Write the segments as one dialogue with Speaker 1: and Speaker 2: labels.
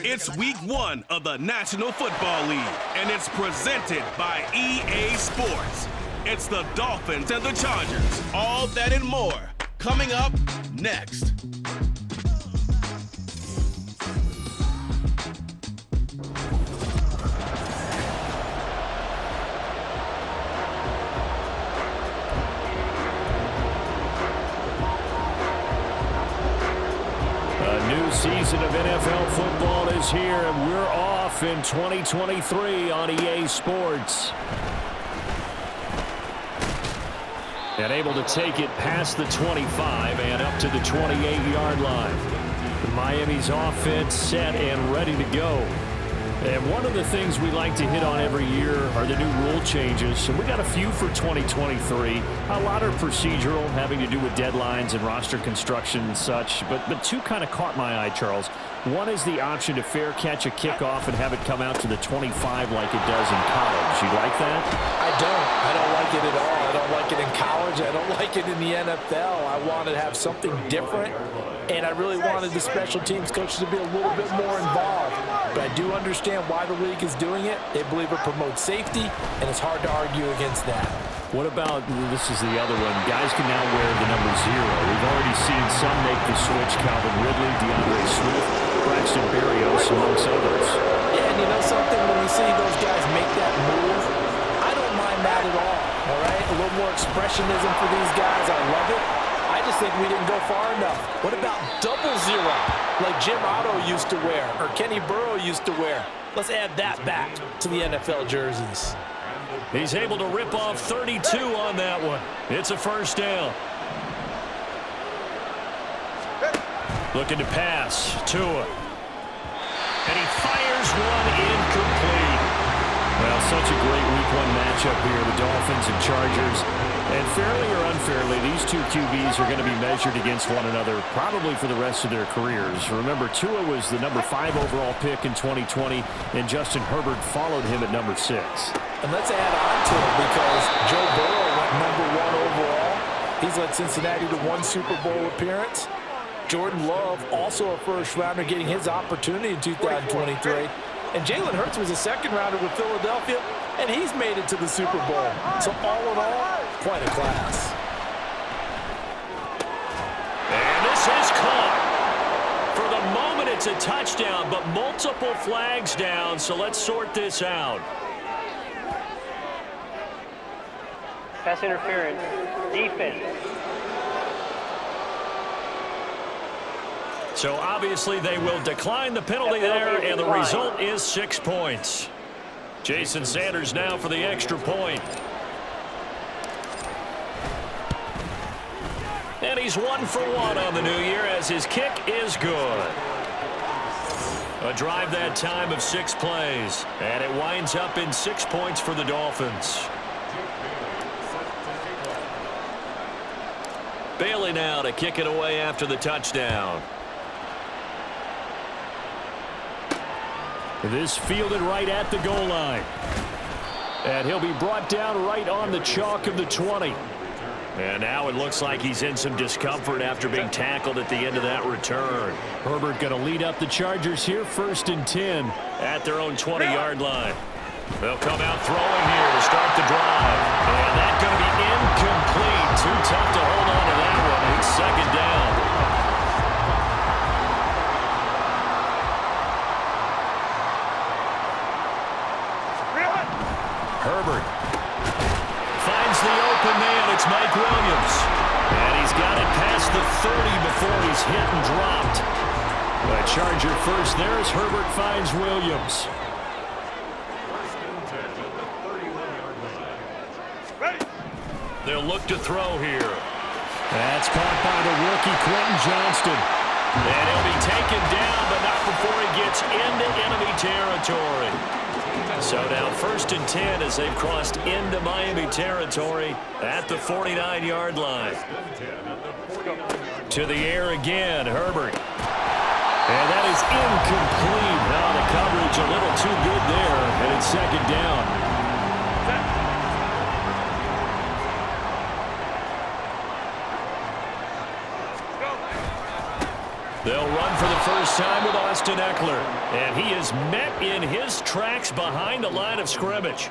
Speaker 1: It's week 1 of the National Football League, and it's presented by EA Sports. It's the Dolphins and the Chargers. All that and more coming up next.
Speaker 2: Season of NFL football is here, and we're off in 2023 on EA Sports. And able to take it past the 25 and up to the 28-yard line. Miami's offense set and ready to go. And one of the things we like to hit on every year are the new rule changes. And we got a few for 2023. A lot are procedural, having to do with deadlines and roster construction and such. But two kind of caught my eye, Charles. One is the option to fair catch a kickoff and have it come out to the 25 like it does in college. You like that?
Speaker 3: I don't like it at all. I don't like it in college. I don't like it in the NFL. I want to have something different. And I really wanted the special teams coaches to be a little bit more involved. But I do understand why the league is doing it. They believe it promotes safety, and it's hard to argue against that.
Speaker 2: What about, this is the other one, guys can now wear the number 0. We've already seen some make the switch, Calvin Ridley, DeAndre Swift, Braxton Berrios, amongst others.
Speaker 3: Yeah, and you know something, when we see those guys make that move, I don't mind that at all right? A little more expressionism for these guys. I love it. I just think we didn't go far enough. What about double 0, like Jim Otto used to wear or Kenny Burrow used to wear? Let's add that back to the NFL jerseys.
Speaker 2: He's able to rip off 32 on that one. It's a first down. Looking to pass. Tua. And he fires one incomplete. Well, such a great week 1 matchup here. The Dolphins and Chargers. And fairly or unfairly, these two QBs are going to be measured against one another probably for the rest of their careers. Remember, Tua was the number 5 overall pick in 2020, and Justin Herbert followed him at number 6.
Speaker 3: And let's add on to it because Joe Burrow went number 1 overall. He's led Cincinnati to 1 Super Bowl appearance. Jordan Love, also a first-rounder, getting his opportunity in 2023. And Jalen Hurts was a second-rounder with Philadelphia, and he's made it to the Super Bowl. So all in all, quite a class.
Speaker 2: And this is caught. For the moment, it's a touchdown, but multiple flags down, so let's sort this out.
Speaker 4: Pass interference. Defense.
Speaker 2: So obviously they will decline the penalty there, and the result is 6 points. Jason Sanders now for the extra point. And he's 1 for 1 on the new year as his kick is good. A drive that time of 6 plays, and it winds up in 6 points for the Dolphins. Bailey now to kick it away after the touchdown. This fielded right at the goal line. And he'll be brought down right on the chalk of the 20. And now it looks like he's in some discomfort after being tackled at the end of that return. Herbert going to lead up the Chargers here, 1st and 10 at their own 20-yard line. They'll come out throwing here to start the drive. And that's going to be incomplete. Too tough to hold on to that one. It's 2nd down. Herbert finds the open man. It's Mike Williams. And he's got it past the 30 before he's hit and dropped. A Charger first there as Herbert finds Williams. They'll look to throw here. That's caught by the rookie Quentin Johnston. And he'll be taken down, but not before he gets into enemy territory. So now 1st and 10 as they've crossed into Miami territory at the 49-yard line. To the air again, Herbert. And that is incomplete. Now the coverage a little too good there, and it's 2nd down. They'll run for the first time with Austin Eckler. And he is met in his tracks behind the line of scrimmage.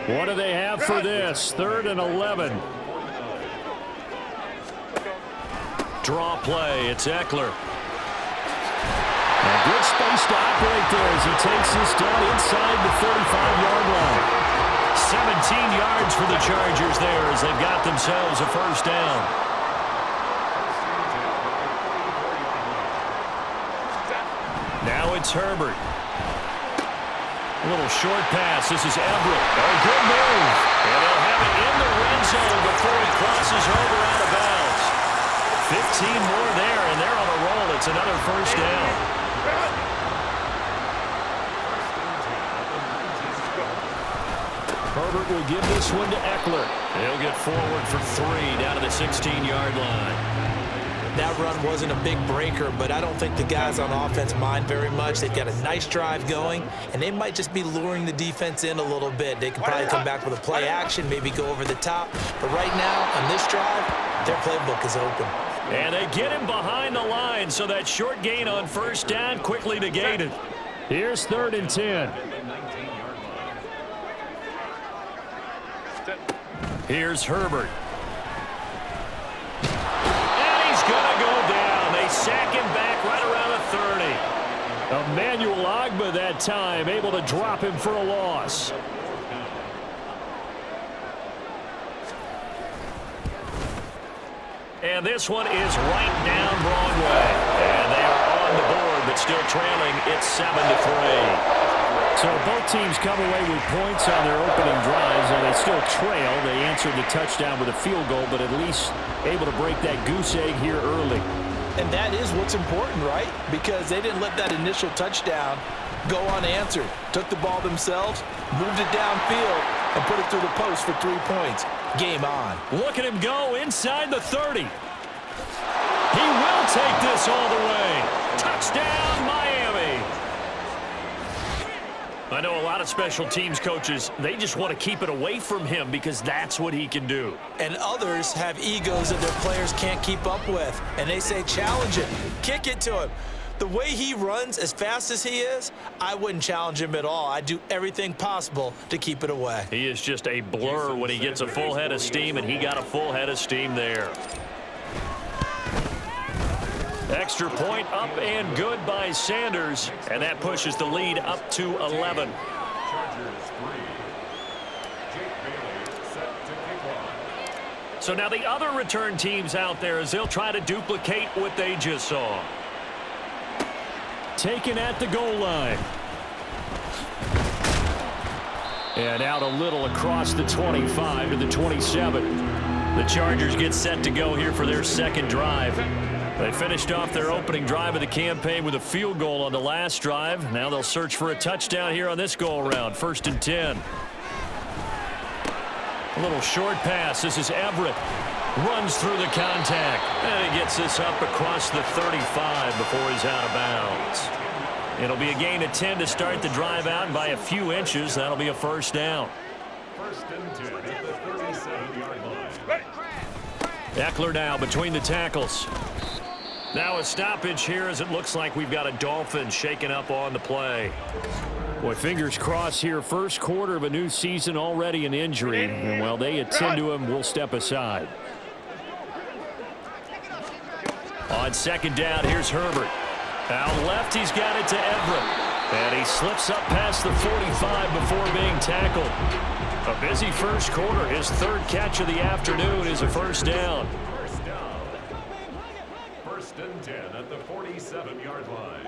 Speaker 2: What do they have for this? 3rd and 11. Draw play. It's Eckler. A good space to operate there as he takes this down inside the 35-yard line. 17 yards for the Chargers there as they've got themselves a first down. Now it's Herbert. A little short pass. This is Everett. A good move. And they'll have it in the red zone before it crosses over out of bounds. 15 more there, and they're on a roll. It's another first down. Herbert will give this one to Eckler. He'll get forward for 3 down to the 16-yard line.
Speaker 3: That run wasn't a big breaker, but I don't think the guys on offense mind very much. They've got a nice drive going, and they might just be luring the defense in a little bit. They can probably come back with a play action, maybe go over the top. But right now, on this drive, their playbook is open.
Speaker 2: And they get him behind the line, so that short gain on first down quickly negated. Here's 3rd and 10. Here's Herbert. And he's going to go down. They sack him back right around the 30. Emmanuel Ogbah that time, able to drop him for a loss. And this one is right down Broadway. And they are on the board, but still trailing. It's 7-3. So both teams come away with points on their opening drives, and they still trail. They answered the touchdown with a field goal, but at least able to break that goose egg here early.
Speaker 3: And that is what's important, right? Because they didn't let that initial touchdown go unanswered. Took the ball themselves, moved it downfield, and put it through the post for 3 points. Game on.
Speaker 2: Look at him go inside the 30. He will take this all the way. Touchdown, Miami. I know a lot of special teams coaches, they just want to keep it away from him because that's what he can do.
Speaker 3: And others have egos that their players can't keep up with. And they say, challenge him, kick it to him. The way he runs as fast as he is, I wouldn't challenge him at all. I'd do everything possible to keep it away.
Speaker 2: He is just a blur when he gets a full head of steam, and he got a full head of steam there. Extra point up and good by Sanders, and that pushes the lead up to 11. So now the other return teams out there as they'll try to duplicate what they just saw. Taken at the goal line. And out a little across the 25 to the 27. The Chargers get set to go here for their second drive. They finished off their opening drive of the campaign with a field goal on the last drive. Now they'll search for a touchdown here on this go-around. 1st and 10. A little short pass. This is Everett. Runs through the contact. And he gets this up across the 35 before he's out of bounds. It'll be a gain of 10 to start the drive out, and by a few inches, that'll be a first down.
Speaker 5: 1st and 10 at the 37-yard line.
Speaker 2: Eckler now between the tackles. Now a stoppage here as it looks like we've got a Dolphin shaken up on the play. Boy, fingers crossed here. First quarter of a new season, already an injury. And while they attend to him, we'll step aside. On 2nd down, here's Herbert. Out left, he's got it to Everett. And he slips up past the 45 before being tackled. A busy first quarter. His 3rd catch of the afternoon is a first down.
Speaker 5: First down. 1st and 10 at the 47-yard line.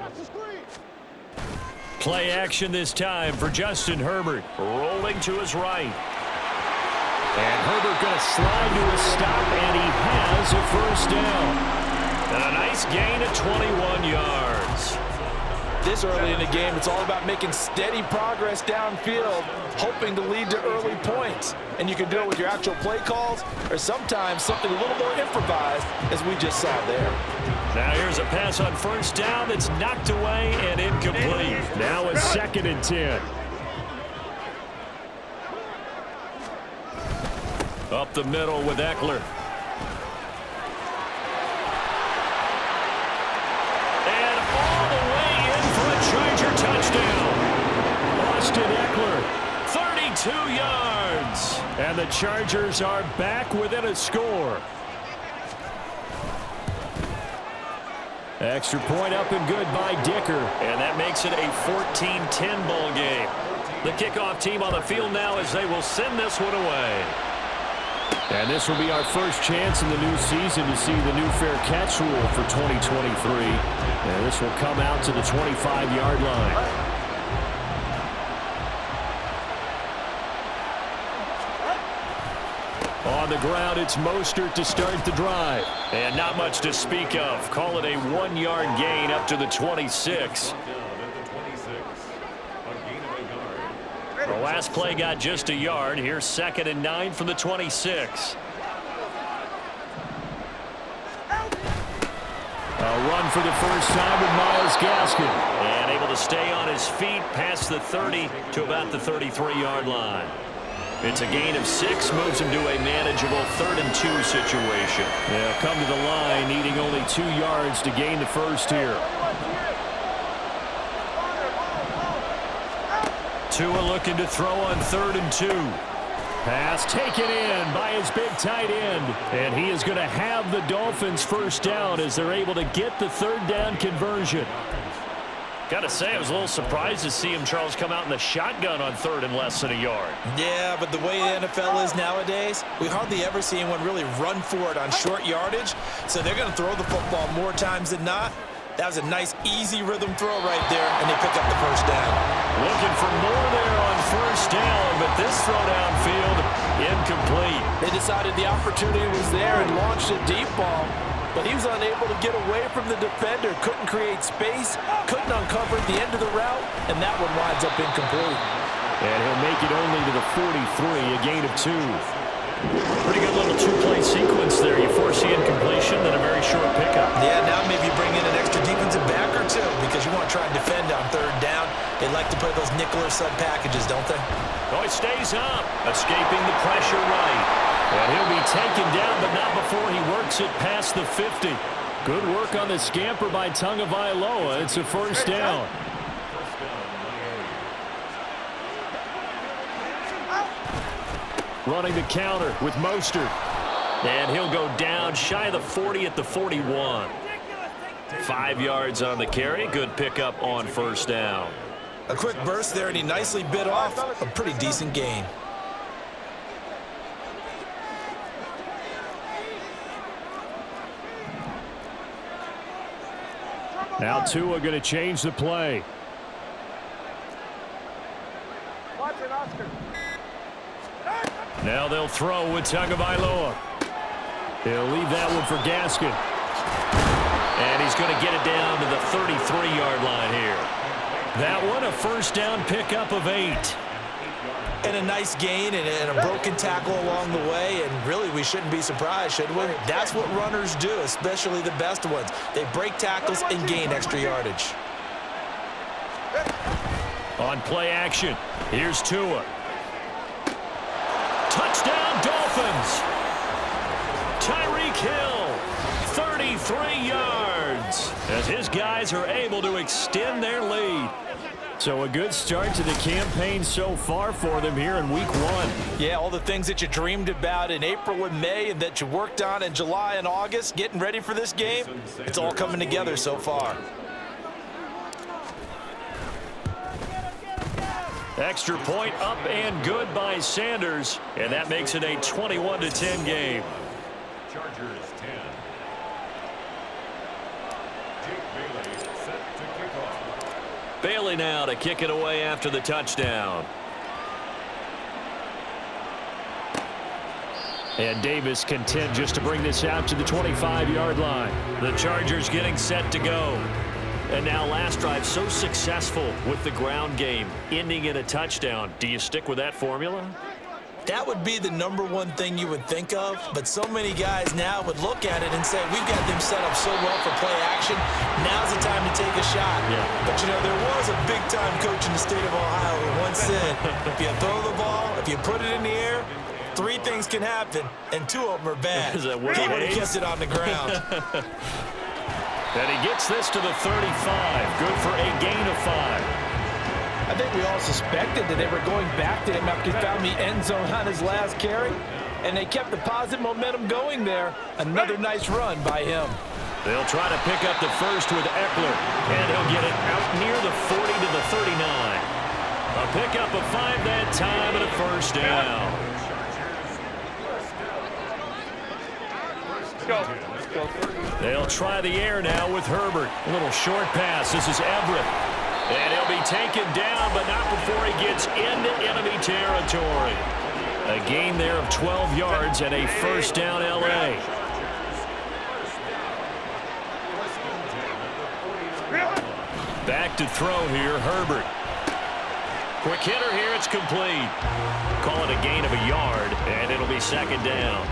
Speaker 2: Play action this time for Justin Herbert. Rolling to his right. And Herbert going to slide to a stop, and he has a first down. And a nice gain of 21 yards.
Speaker 3: This early in the game, it's all about making steady progress downfield, hoping to lead to early points. And you can do it with your actual play calls, or sometimes something a little more improvised, as we just saw there.
Speaker 2: Now here's a pass on first down that's knocked away and incomplete. Now a 2nd and 10. Up the middle with Eckler. 2 yards. And the Chargers are back within a score. Extra point up and good by Dicker. And that makes it a 14-10 ball game. The kickoff team on the field now as they will send this one away. And this will be our first chance in the new season to see the new fair catch rule for 2023. And this will come out to the 25-yard line. On the ground, it's Mostert to start the drive. And not much to speak of. Call it a 1-yard gain up to the 26. The last play got just a yard. Here's 2nd and 9 from the 26. A run for the first time with Myles Gaskin. And able to stay on his feet past the 30 to about the 33-yard line. It's a gain of 6, moves him to a manageable 3rd and 2 situation. They'll come to the line, needing only 2 yards to gain the first here. Tua looking to throw on 3rd and 2. Pass taken in by his big tight end. And he is going to have the Dolphins first down as they're able to get the 3rd down conversion. Got to say, I was a little surprised to see him, Charles, come out in the shotgun on 3rd and less than a yard.
Speaker 3: Yeah, but the way the NFL is nowadays, we hardly ever see anyone really run for it on short yardage. So they're going to throw the football more times than not. That was a nice, easy rhythm throw right there, and they pick up the first down.
Speaker 2: Looking for more there on first down, but this throw downfield, incomplete.
Speaker 3: They decided the opportunity was there and launched a deep ball, but he was unable to get away from the defender, couldn't create space, couldn't uncover the end of the route, and that one winds up incomplete.
Speaker 2: And he'll make it only to the 43, a gain of 2. Pretty good little 2-play sequence there. You force the incompletion, then a very short pickup.
Speaker 3: Yeah, now maybe you bring in an extra defensive back or 2 because you want to try and defend on 3rd down. They like to play those nickel or sub packages, don't they?
Speaker 2: Oh, it stays up, escaping the pressure right. And he'll be taken down, but not before he works it past the 50. Good work on the scamper by Tagovailoa. It's a first down. Running the counter with Mostert. And he'll go down shy of the 40 at the 41. 5 yards on the carry. Good pickup on first down.
Speaker 3: A quick burst there, and he nicely bit off a pretty decent gain.
Speaker 2: Now Tua going to change the play. Now they'll throw with Tagovailoa. He'll leave that one for Gaskin. And he's going to get it down to the 33-yard line here. That one, a first down pickup of 8.
Speaker 3: And a nice gain and a broken tackle along the way. And really, we shouldn't be surprised, should we? That's what runners do, especially the best ones. They break tackles and gain extra yardage.
Speaker 2: On play action, here's Tua. Touchdown, Dolphins! Tyreek Hill, 33 yards, as his guys are able to extend their lead. So a good start to the campaign so far for them here in week 1.
Speaker 3: Yeah, all the things that you dreamed about in April and May and that you worked on in July and August, getting ready for this game, it's all coming together so far.
Speaker 2: Extra point up and good by Sanders, and that makes it a 21-10 game.
Speaker 5: Chargers 10. Jake Bailey set to kick off.
Speaker 2: Bailey now to kick it away after the touchdown. And Davis content just to bring this out to the 25-yard line. The Chargers getting set to go. And now last drive so successful with the ground game, ending in a touchdown. Do you stick with that formula?
Speaker 3: That would be the #1 thing you would think of, but so many guys now would look at it and say, we've got them set up so well for play action, now's the time to take a shot.
Speaker 2: Yeah.
Speaker 3: But, you know, there was a big-time coach in the state of Ohio who once said, if you throw the ball, if you put it in the air, 3 things can happen, and 2 of them are bad.
Speaker 2: Is that what
Speaker 3: he
Speaker 2: he
Speaker 3: would have
Speaker 2: hates?
Speaker 3: kept it on the ground.
Speaker 2: And he gets this to the 35. Good for a gain of 5.
Speaker 3: I think we all suspected that they were going back to him after he found the end zone on his last carry, and they kept the positive momentum going there. Another nice run by him.
Speaker 2: They'll try to pick up the first with Eckler, and he'll get it out near the 40 to the 39. A pickup of 5 that time and a first down. They'll try the air now with Herbert. A little short pass. This is Everett. And he'll be taken down, but not before he gets into enemy territory. A gain there of 12 yards and a first down L.A. Back to throw here, Herbert. Quick hitter here, it's complete. Call it a gain of a yard, and it'll be second down.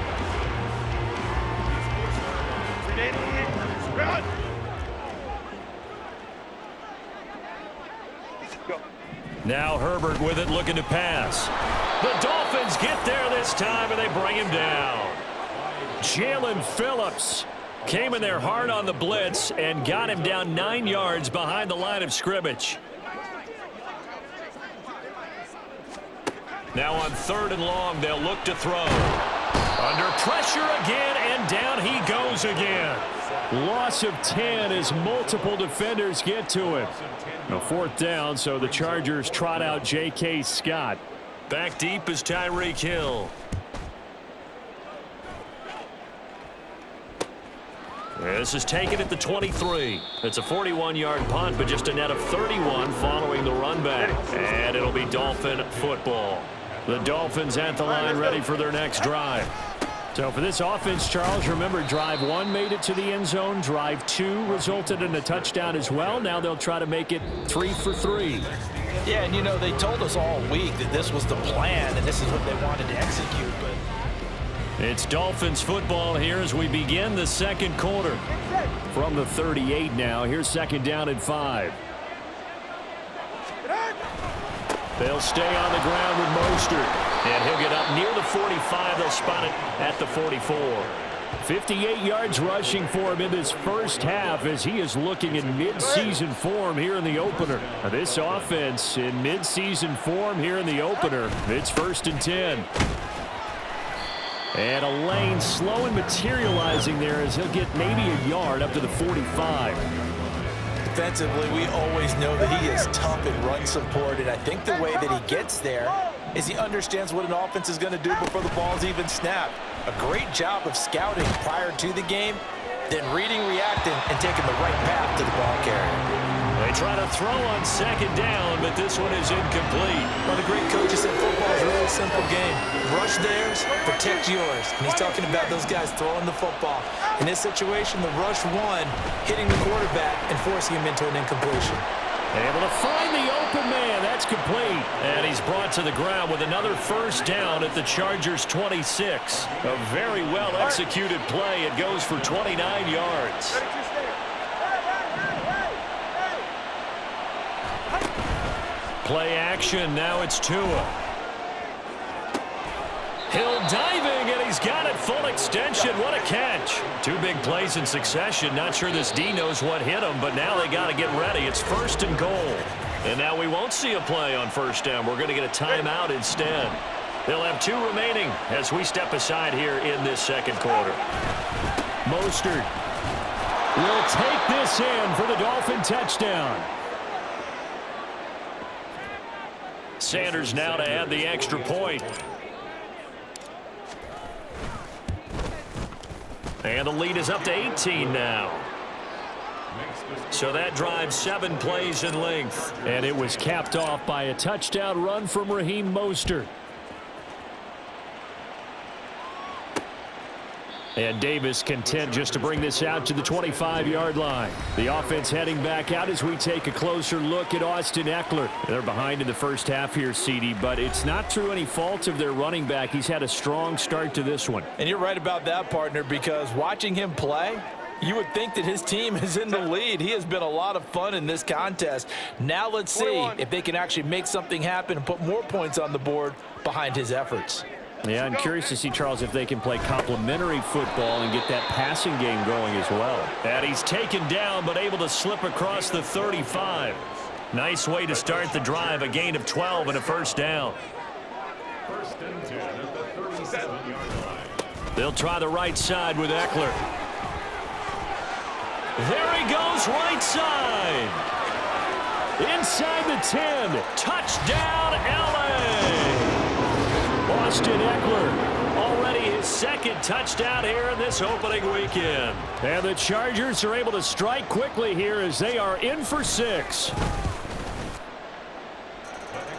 Speaker 2: Now Herbert with it, looking to pass. The Dolphins get there this time, and they bring him down. Jalen Phillips came in there hard on the blitz and got him down 9 yards behind the line of scrimmage. Now on 3rd and long, they'll look to throw. Under pressure again, and down he goes again. Loss of 10 as multiple defenders get to him. A 4th down, so the Chargers trot out J.K. Scott. Back deep is Tyreek Hill. This is taken at the 23. It's a 41-yard punt, but just a net of 31 following the run back. And it'll be Dolphin football. The Dolphins at the line, ready for their next drive. So for this offense, Charles, remember, drive 1 made it to the end zone. Drive 2 resulted in a touchdown as well. Now they'll try to make it 3 for 3.
Speaker 3: Yeah, and you know, they told us all week that this was the plan and this is what they wanted to execute, but
Speaker 2: it's Dolphins football here as we begin the second quarter. From the 38 now, here's second down and 5. They'll stay on the ground with Mostert. And he'll get up near the 45. They'll spot it at the 44. 58 yards rushing for him in this first half as he is looking in mid-season form here in the opener. This offense in mid-season form here in the opener. It's 1st and 10. And a lane slow and materializing there as he'll get maybe a yard up to the 45.
Speaker 3: Defensively, we always know that he is tough in run support, and I think the way that he gets there is he understands what an offense is going to do before the ball's even snapped. A great job of scouting prior to the game, then reading, reacting, and taking the right path to the ball carrier.
Speaker 2: They try to throw on second down, but this one is incomplete.
Speaker 3: One of the great coaches said football is a really simple game. Rush theirs, protect yours. And he's talking about those guys throwing the football. In this situation, the rush one, hitting the quarterback and forcing him into an incompletion.
Speaker 2: Able to find the open man. That's complete. And he's brought to the ground with another first down at the Chargers' 26. A very well-executed play. It goes for 29 yards. Play action. Now it's Tua. Hill diving, and he's got it full extension. What a catch. 2 big plays in succession. Not sure this D knows what hit him, but now they got to get ready. It's 1st and goal. And now we won't see a play on first down. We're going to get a timeout instead. They'll have 2 remaining as we step aside here in this second quarter. Mostert will take this in for the Dolphin touchdown. Sanders now to add the extra point. And the lead is up to 18 now. So that drives 7 plays in length. And it was capped off by a touchdown run from Raheem Mostert. And Davis content just to bring this out to the 25-yard line. The offense heading back out as we take a closer look at Austin Eckler. They're behind in the first half here, CD, but it's not through any fault of their running back. He's had a strong start to this one.
Speaker 3: And you're right about that, partner, because watching him play, you would think that his team is in the lead. He has been a lot of fun in this contest. Now let's see if they can actually make something happen and put more points on the board behind his efforts.
Speaker 2: Yeah, I'm curious to see, Charles, if they can play complementary football and get that passing game going as well. And he's taken down but able to slip across the 35. Nice way to start the drive, a gain of 12 and a first down.
Speaker 5: First and 10 at the 37-yard line.
Speaker 2: They'll try the right side with Eckler. There he goes, right side. Inside the 10. Touchdown, L.A. Austin Eckler, already his second touchdown here in this opening weekend. And the Chargers are able to strike quickly here as they are in for 6.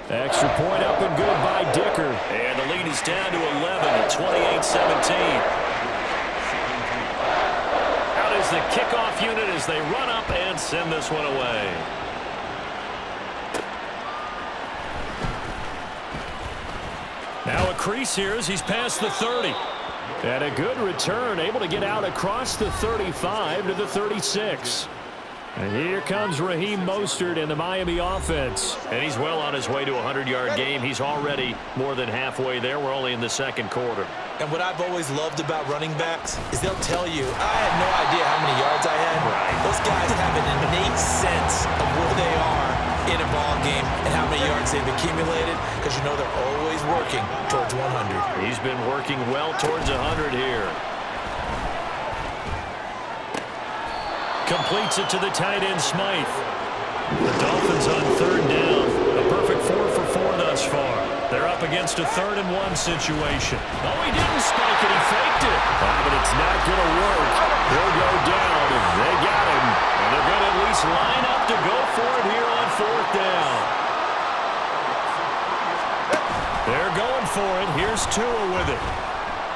Speaker 2: Extra point up and good by Dicker. And the lead is down to 11 at 28-17. Out is the kickoff unit as they run up and send this one away. Now a crease here as he's past the 30. And a good return, able to get out across the 35 to the 36. And here comes Raheem Mostert in the Miami offense. And he's well on his way to a 100-yard game. He's already more than halfway there. We're only in the second quarter.
Speaker 3: And what I've always loved about running backs is they'll tell you, I had no idea how many yards I had. Right. Those guys have an innate sense of where they are in a ball game and how many yards they've accumulated, because you know they're always working towards 100.
Speaker 2: He's been working well towards 100 here. Completes it to the tight end, Smythe. The Dolphins on third down. A perfect 4 for 4 thus far. They're up against a 3rd and 1 situation. Oh, he didn't spike it. He faked it. But it's not going to work. He'll go down. They got him. And they're going to at least line up to go for it here on 4th down. They're going for it. Here's Tua with it.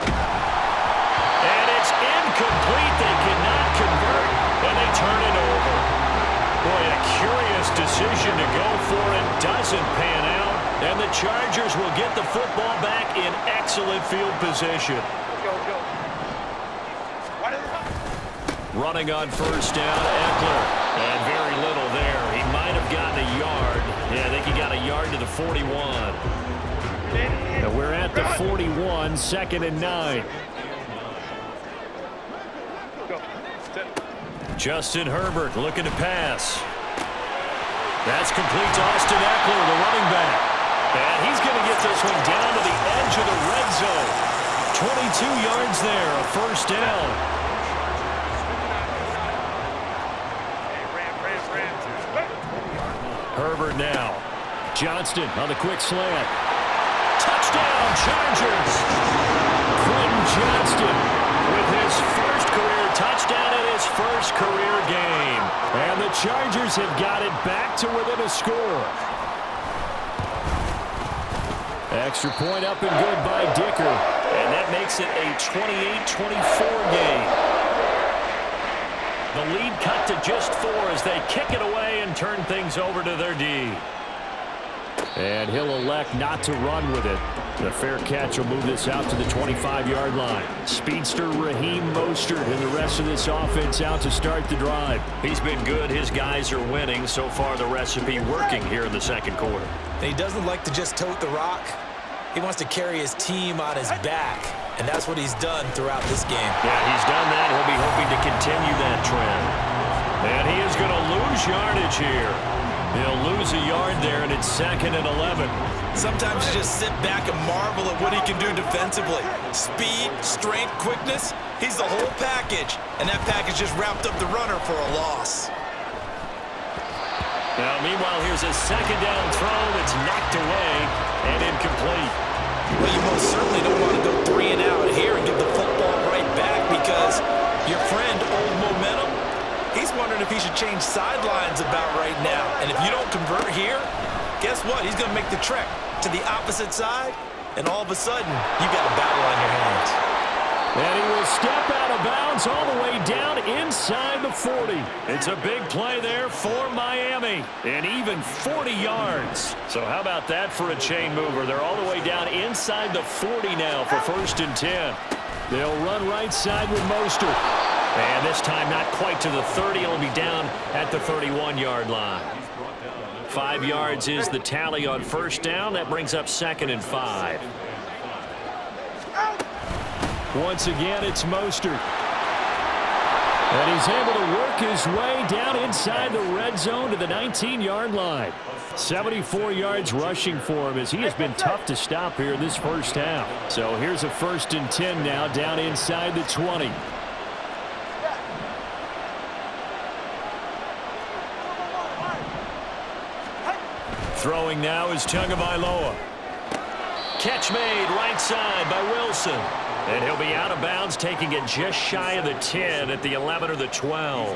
Speaker 2: And it's incomplete. They cannot convert. And they turn it over. Boy, a curious decision to go for it. Doesn't pan out. And the Chargers will get the football back in excellent field position. Running on first down, Eckler. And very little there. He might have gotten a yard. Yeah, I think he got a yard to the 41. And we're at the 41, 2nd and 9. Justin Herbert looking to pass. That's complete to Austin Eckler, the running back. And he's going to get this one down to the edge of the red zone. 22 yards there, a first down. Herbert now. Johnston on the quick slant. Touchdown, Chargers. Quentin Johnston with his first career touchdown in his first career game. And the Chargers have got it back to within a score. Extra point up and good by Dicker. And that makes it a 28-24 game. The lead cut to just 4 as they kick it away and turn things over to their D. And he'll elect not to run with it. The fair catch will move this out to the 25-yard line. Speedster Raheem Mostert and the rest of this offense out to start the drive. He's been good. His guys are winning. So far, the recipe working here in the second quarter.
Speaker 3: And he doesn't like to just tote the rock. He wants to carry his team on his back. And that's what he's done throughout this game.
Speaker 2: Yeah, he's done that. He'll be hoping to continue that trend. And he is going to lose yardage here. He'll lose a yard there, and it's 2nd and 11.
Speaker 3: Sometimes you just sit back and marvel at what he can do defensively. Speed, strength, quickness, he's the whole package. And that package just wrapped up the runner for a loss.
Speaker 2: Now, meanwhile, here's a 2nd down throw that's knocked away and incomplete.
Speaker 3: Well, you most certainly don't want to go 3 and out here and give the football right back, because your friend, Old Momentum, he's wondering if he should change sidelines about right now. And if you don't convert here, guess what? He's going to make the trek to the opposite side, and all of a sudden, you've got a battle on your hands.
Speaker 2: And he will step out of bounds all the way down inside the 40. It's a big play there for Miami, and even 40 yards. So how about that for a chain mover? They're all the way down inside the 40 now for 1st and 10. They'll run right side with Mostert. And this time not quite to the 30. It'll be down at the 31-yard line. 5 yards is the tally on first down. That brings up 2nd and 5. Once again, it's Mostert. And he's able to work his way down inside the red zone to the 19-yard line. 74 yards rushing for him as he has been tough to stop here in this first half. So here's a 1st and 10 now down inside the 20. Throwing now is Tagovailoa. Catch made right side by Wilson. And he'll be out of bounds, taking it just shy of the 10 at the 11 or the 12.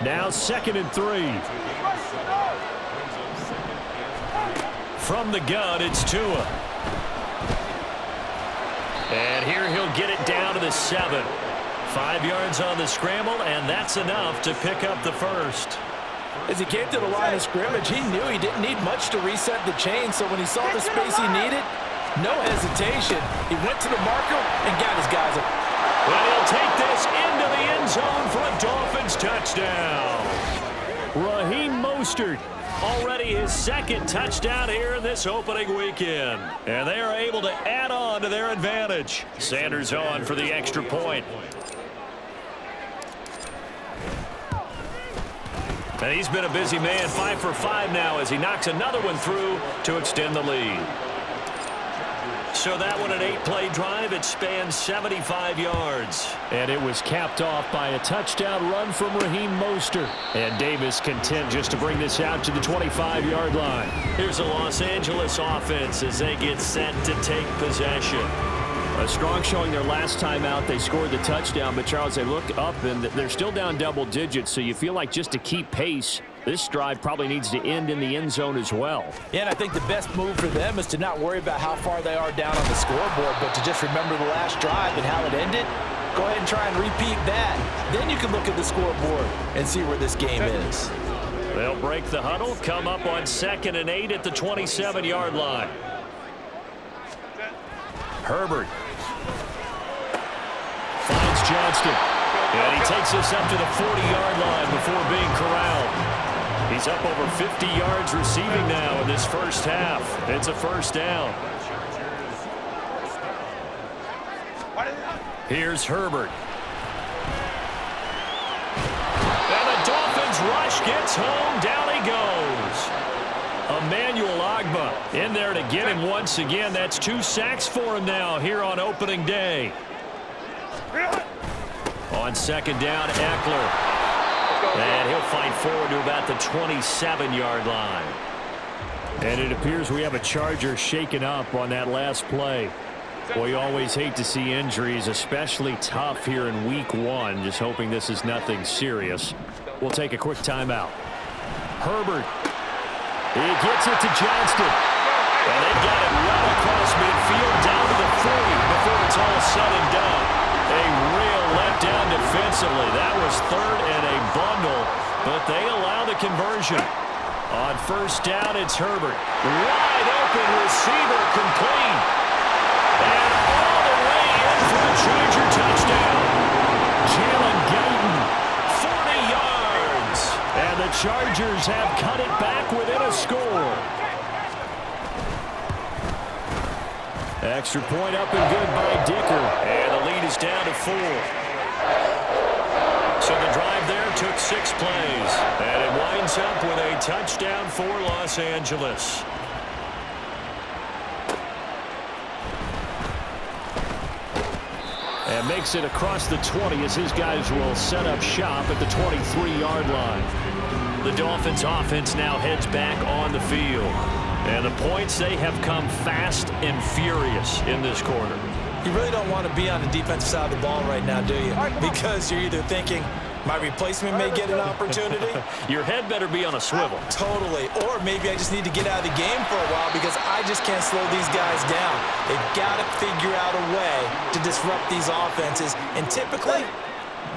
Speaker 2: Now 2nd and 3. From the gun, it's Tua. And here he'll get it down to the 7. 5 yards on the scramble, and that's enough to pick up the first.
Speaker 3: As he came to the line of scrimmage, he knew he didn't need much to reset the chain, so when he saw the space he needed, no hesitation. He went to the marker and got his guys up.
Speaker 2: Well, he'll take this into the end zone for a Dolphins touchdown. Raheem Mostert, already his 2nd touchdown here in this opening weekend. And they are able to add on to their advantage. Sanders on for the extra point. And he's been a busy man, 5 for 5 now as he knocks another one through to extend the lead. So that one, an 8-play drive. It spans 75 yards. And it was capped off by a touchdown run from Raheem Mostert. And Davis content just to bring this out to the 25-yard line. Here's a Los Angeles offense as they get set to take possession. A strong showing their last time out. They scored the touchdown, but Charles, they look up and they're still down double digits, so you feel like just to keep pace, this drive probably needs to end in the end zone as well.
Speaker 3: Yeah, and I think the best move for them is to not worry about how far they are down on the scoreboard, but to just remember the last drive and how it ended. Go ahead and try and repeat that. Then you can look at the scoreboard and see where this game is.
Speaker 2: They'll break the huddle, come up on 2nd and 8 at the 27-yard line. Herbert finds Johnston. And he takes us up to the 40-yard line before being corralled. He's up over 50 yards receiving now in this first half. It's a first down. Here's Herbert. And the Dolphins rush gets home. Down he goes. Emmanuel Ogbah in there to get him once again. That's 2 sacks for him now here on opening day. On 2nd down, Eckler. And he'll fight forward to about the 27-yard line. And it appears we have a Charger shaken up on that last play. Well, you always hate to see injuries, especially tough here in week 1. Just hoping this is nothing serious. We'll take a quick timeout. Herbert. He gets it to Johnston. And they've got it well across midfield down to the 40 before it's all said and done. A real letdown defensively. That was 3rd and a bundle, but they allow the conversion. On 1st down, it's Herbert. Wide open receiver complete. And all the way in for the Charger touchdown. Jalen Guyton, 40 yards. And the Chargers have cut it back within a score. Extra point up and good by Dicker. And the lead is down to 4. So the drive there took 6 plays. And it winds up with a touchdown for Los Angeles. And makes it across the 20 as his guys will set up shop at the 23-yard line. The Dolphins offense now heads back on the field. And the points, they have come fast and furious in this quarter.
Speaker 3: You really don't want to be on the defensive side of the ball right now, do you? Because you're either thinking, my replacement may get an opportunity.
Speaker 2: Your head better be on a swivel.
Speaker 3: Totally. Or maybe I just need to get out of the game for a while because I just can't slow these guys down. They've got to figure out a way to disrupt these offenses. And typically,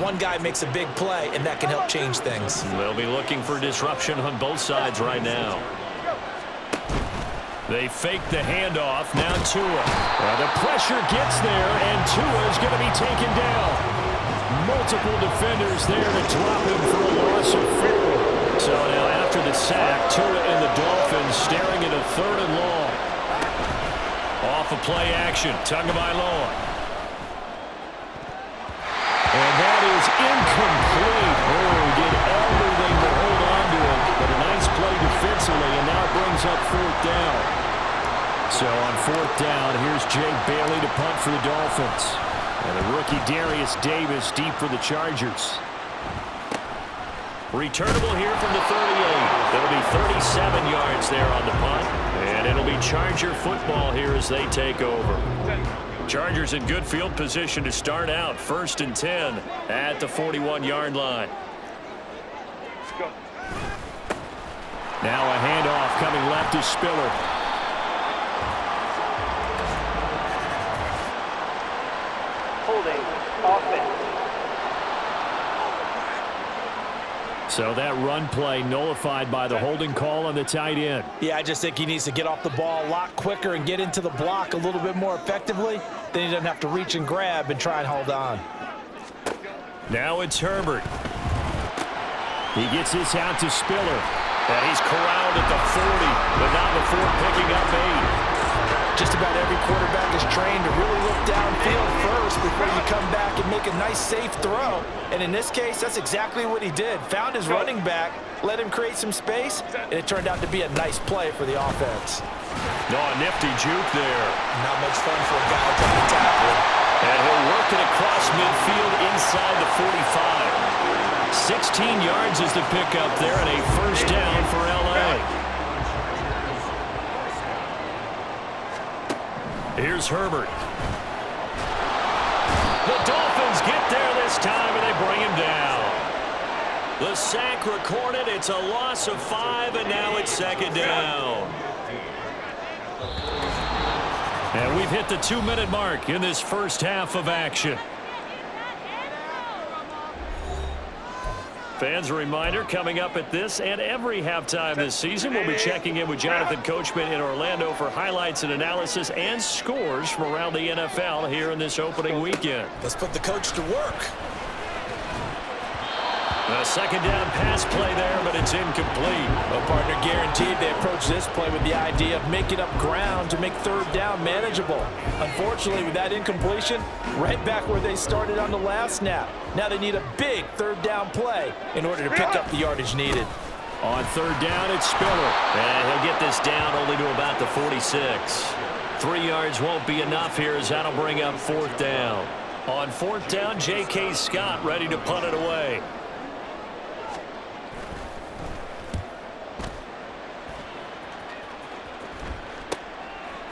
Speaker 3: one guy makes a big play, and that can help change things.
Speaker 2: They'll be looking for disruption on both sides right now. They fake the handoff. Now Tua. The pressure gets there, and Tua is going to be taken down. Multiple defenders there to drop him for a loss of 4. So now after the sack, Tua and the Dolphins staring at a 3rd and long. Off of play action, Tagovailoa. And that is incomplete. Oh, did everything to hold on to it. But a nice play defensively, and now it brings up fourth down. So on fourth down, here's Jake Bailey to punt for the Dolphins. And the rookie Darius Davis deep for the Chargers. Returnable here from the 38. It'll be 37 yards there on the punt. And it'll be Charger football here as they take over. Chargers in good field position to start out. 1st and 10 at the 41-yard line. Now a handoff coming left to Spiller.
Speaker 4: Holding offense.
Speaker 2: So that run play nullified by the holding call on the tight end.
Speaker 3: Yeah, I just think he needs to get off the ball a lot quicker and get into the block a little bit more effectively. Then he doesn't have to reach and grab and try and hold on.
Speaker 2: Now it's Herbert. He gets this out to Spiller. And he's corralled at the 40, but not before picking up 8.
Speaker 3: Just about every quarterback is trained to really look downfield first before you come back and make a nice, safe throw. And in this case, that's exactly what he did. Found his running back, let him create some space, and it turned out to be a nice play for the offense.
Speaker 2: No, a nifty juke there.
Speaker 3: Not much fun for a guy trying to tackle.
Speaker 2: And he'll work it across midfield inside the 45. 16 yards is the pickup there, and a first down for L.A. Here's Herbert. The Dolphins get there this time, and they bring him down. The sack recorded. It's a loss of 5, and now it's 2nd down. And we've hit the 2-minute mark in this first half of action. Fans, a reminder, coming up at this and every halftime this season, we'll be checking in with Jonathan Coachman in Orlando for highlights and analysis and scores from around the NFL here in this opening weekend.
Speaker 3: Let's put the coach to work.
Speaker 2: A 2nd down pass play there, but it's incomplete.
Speaker 3: Well, partner, guaranteed they approach this play with the idea of making up ground to make 3rd down manageable. Unfortunately, with that incompletion, right back where they started on the last snap. Now they need a big 3rd down play in order to pick up the yardage needed.
Speaker 2: On 3rd down, it's Spiller. And he'll get this down only to about the 46. 3 yards won't be enough here as that'll bring up 4th down. On 4th down, J.K. Scott ready to punt it away.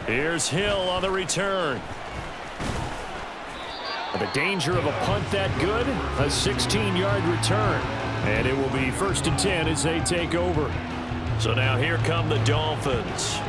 Speaker 2: Here's Hill on the return. The danger of a punt that good, a 16-yard return. And it will be 1st and 10 as they take over. So now here come the Dolphins.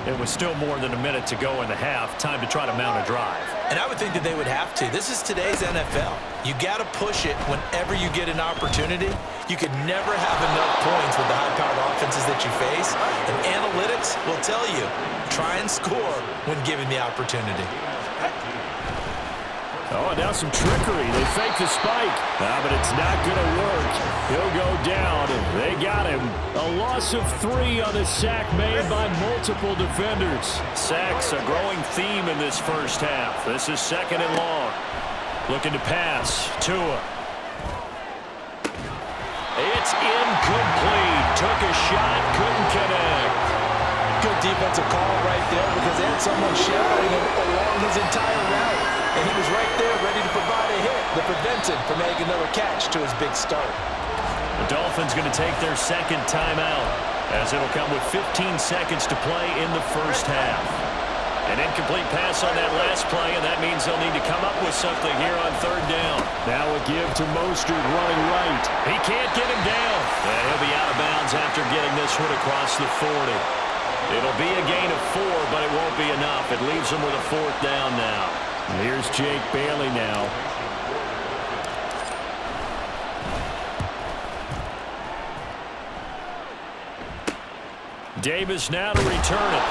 Speaker 2: It was still more than a minute to go in the half. Time to try to mount a drive.
Speaker 3: And I would think that they would have to. This is today's NFL. You got to push it whenever you get an opportunity. You could never have enough points with the high-powered offenses that you face. And analytics will tell you, try and score when given the opportunity.
Speaker 2: Oh, and now some trickery. They fake the spike. But it's not going to work. He'll go down. They got him. A loss of 3 on the sack made by multiple defenders. Sacks a growing theme in this first half. This is 2nd and long. Looking to pass. Tua. It's incomplete. Took a shot. Couldn't connect.
Speaker 3: Good defensive call right there because they had someone shadowing him along his entire route. And he was right there ready to provide a hit that prevented from making another catch to his big start.
Speaker 2: The Dolphins going to take their 2nd timeout as it'll come with 15 seconds to play in the first half. An incomplete pass on that last play, and that means they'll need to come up with something here on 3rd down. Now a give to Mostert running right. He can't get him down. And he'll be out of bounds after getting this one across the 40. It'll be a gain of 4, but it won't be enough. It leaves them with a 4th down now. Here's Jake Bailey now. Davis now to return it.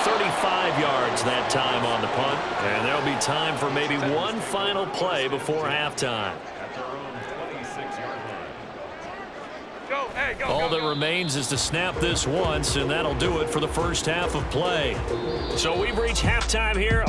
Speaker 2: 35 yards that time on the punt. And there'll be time for maybe one final play before halftime. All that remains is to snap this once, and that'll do it for the first half of play. So we've reached halftime here.